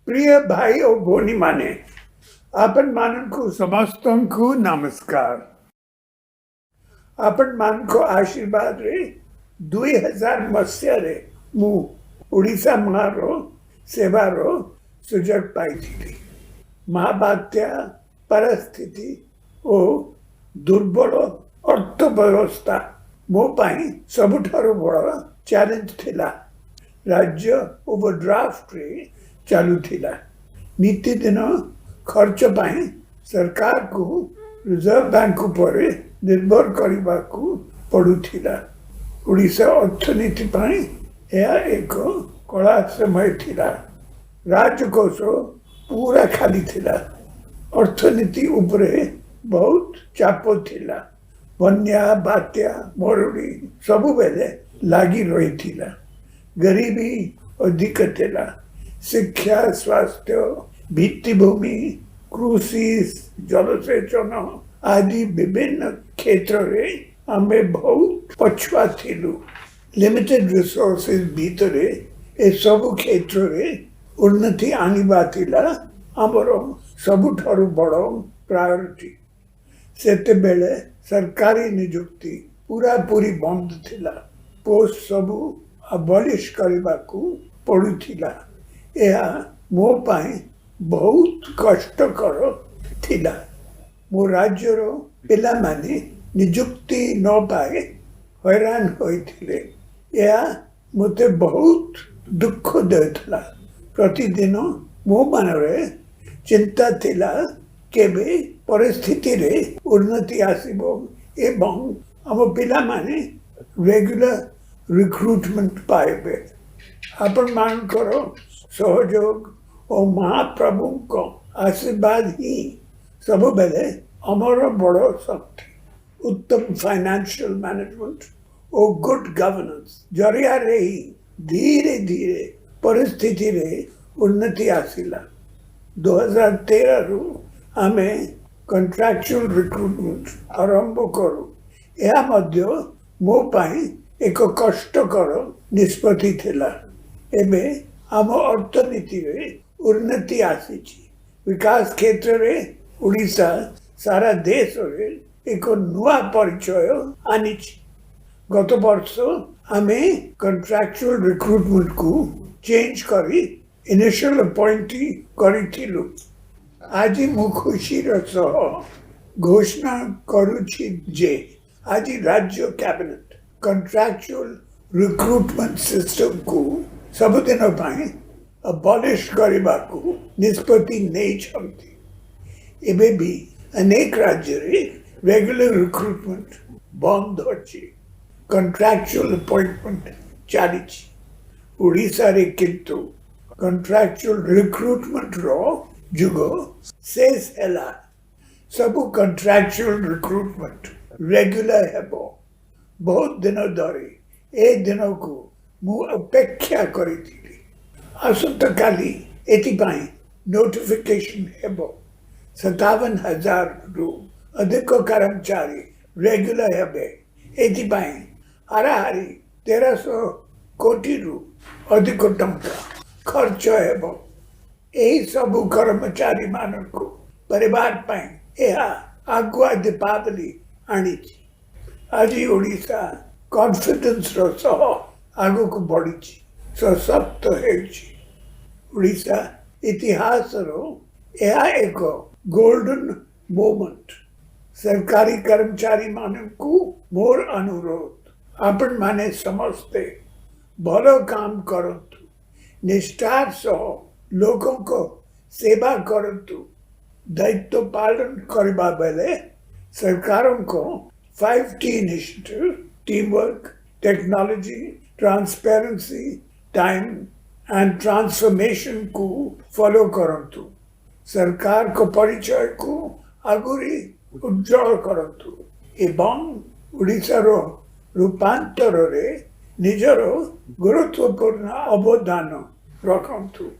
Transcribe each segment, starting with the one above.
प्रिय भाई और भोनी माने आपण माननको समस्तଙ୍କୁ नमस्कार। आपण मानको आशीर्वाद रे 2000 मसीह रे मु ओडिशा मारो सेवारो सुजग पाइथिली। महाबात्या परिस्थिति ओ दुर्बल अर्थव्यवस्था मो पाई सबुठारो बड़ चैलेंज थिला। राज्य ओवरड्राफ्ट रे चालू थिला। नीति दिन खर्च पाई सरकार को रिजर्व बैंक पर निर्भर करने को पड़ुथिला। ओडिशा अर्थनीति पाई यह एक कड़ा समय थिला। राजकोष पूरा खाली थिला। अर्थनीति उपरे बहुत चाप थिला। बन्या बात्या मरुड़ी सबु बेले लागी रही थिला। गरीबी अधिक थिला। शिक्षा स्वास्थ्य भित्तिभूमि कृषि जलसेचन आदि विभिन्न क्षेत्र रे आमे बहुत पछुआ थिलु। लिमिटेड रिसोर्सेस भीतर ए सब क्षेत्र रे उन्नति आनिबा थिला हमर सबुठारु बड़ प्रायोरिटी। सेते बेले सरकारी नियुक्ति पूरा पूरी बंद थिला। पोस्ट सबु अबॉलिश करबा को पड़ुथिला। यह मो पाई बहुत कष्टकर थिला। मो राज्यर पिला माने नियुक्ति न पाए हैरान होइथिले। यह मते बहुत दुख देथला। प्रतिदिन मो मनरे चिंता थिला केबे परिस्थिति रे उन्नति आसीबो एवं हम पिला माने रेगुलर रिक्रूटमेंट पाइबे। आपण मान करो सहयोग और महाप्रभु को आशीर्वाद ही सब बेले अमर बड़ शक्ति। उत्तम फाइनेंशियल मैनेजमेंट और गुड गवर्नेंस जरिया रे ही धीरे धीरे परिस्थिति रे उन्नति आसिला। 2013 रु आमे कॉन्ट्रैक्चुअल रिक्रूटमेंट आरंभ करू। यह मध्य मो पाई एक कष्टकर निष्पत्ति थिला। एबे आम अर्थनीति रे उन्नति आसीची। विकास क्षेत्र रे ओडिशा सारा देश रे एक नुआ परिचय आनीची। गत वर्ष आमे कॉन्ट्रैक्चुअल रिक्रूटमेंट को चेंज करी इनिशियल अपॉइंटी करिथिलु। आज मु खुशी सह घोषणा करूची जे आज राज्य कैबिनेट कॉन्ट्रैक्चुअल रिक्रूटमेंट सिस्टम को सबुदिन पाई अबॉलिश करबा को निष्पत्ति नहीं छंती। एबे भी अनेक राज्य रे रेगुलर रिक्रूटमेंट बंद अछि। Contractual appointment चलीछि। ओडिशा रे किंतु कॉन्ट्रैक्चुअल रिक्रूटमेंट रो जुगो शेष हैला। सब कॉन्ट्रैक्चुअल रिक्रूटमेंट रेगुलर हेबो। बहुत दिन धरी ए दिन को मु अपेक्षा करिथिली। आसंता काली एथिपाई नोटिफिकेशन हेबो। 57,000 रु अधिक कर्मचारी रेगुलर हेबे। एथिपाई हाराहारी 1300 कोटी रु अधिक टंका खर्च हेबो। एही सब कर्मचारी माननको परिवार पाई एहा आगुआ दीपावली आनीची। आज ओडिशा कॉन्फिडेंस रो सह आगु को बढ़ीची सशक्त हेची। ओडिशा इतिहास रो यह एक गोल्डन मोमेंट। सरकारी कर्मचारी माननको मोर अनुरोध आपण माने समझते भलो काम करतु। निष्ठार सह लोगों को सेवा करतु। दायित्व पालन करबा बेले सरकारों को 5T initiative team work technology transparency time and transformation को फॉलो करतु। सरकार को परिचय को आगुरी उज्जवल करतु एवं ओडिशा रो रूपांतर रे निजर गुरुत्वपूर्ण अवदान रखतु।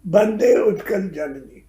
वंदे उत्कल जननी।